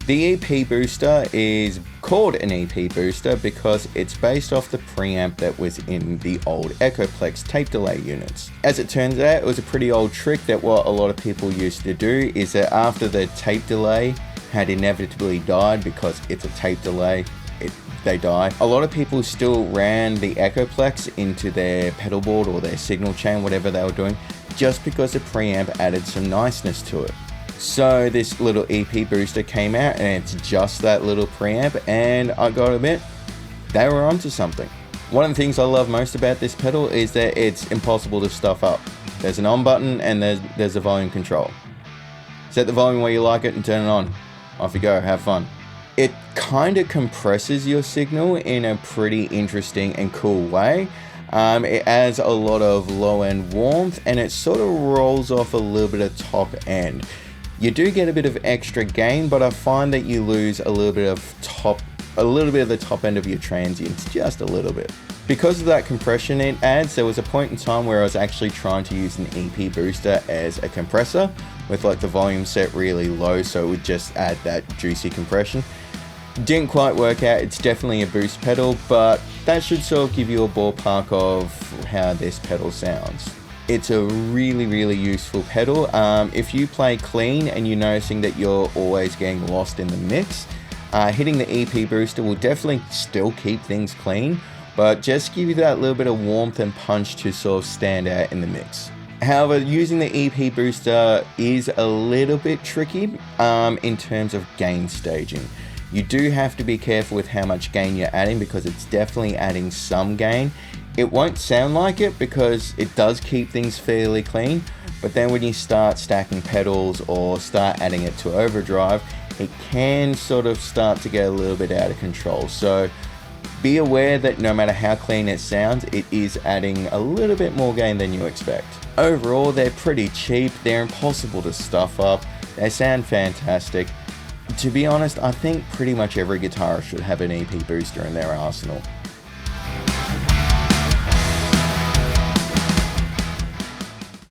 The EP booster is called an EP booster because it's based off the preamp that was in the old Echoplex tape delay units. As it turns out, it was a pretty old trick that what a lot of people used to do is that after the tape delay had inevitably died, because it's a tape delay, they die, a lot of people still ran the Echoplex into their pedal board or their signal chain, whatever they were doing, just because the preamp added some niceness to it. So this little EP booster came out, and it's just that little preamp, and I gotta admit, they were onto something. One of the things I love most about this pedal is that it's impossible to stuff up. There's an on button and there's a volume control. Set the volume where you like it and turn it on. Off you go, have fun. It kind of compresses your signal in a pretty interesting and cool way. It adds a lot of low end warmth, and it sort of rolls off a little bit of top end. You do get a bit of extra gain, but I find that you lose a little bit of the top end of your transients, just a little bit. Because of that compression it adds, there was a point in time where I was actually trying to use an EP booster as a compressor with like the volume set really low, so it would just add that juicy compression. Didn't quite work out. It's definitely a boost pedal, but that should sort of give you a ballpark of how this pedal sounds. It's a really useful pedal. If you play clean and you're noticing that you're always getting lost in the mix, hitting the EP booster will definitely still keep things clean, but just give you that little bit of warmth and punch to sort of stand out in the mix. However, using the EP booster is a little bit tricky in terms of gain staging. You do have to be careful with how much gain you're adding, because it's definitely adding some gain. It won't sound like it because it does keep things fairly clean, but then when you start stacking pedals or start adding it to overdrive, it can sort of start to get a little bit out of control. So be aware that no matter how clean it sounds, it is adding a little bit more gain than you expect. Overall, they're pretty cheap, they're impossible to stuff up, they sound fantastic. To be honest, I think pretty much every guitarist should have an EP booster in their arsenal.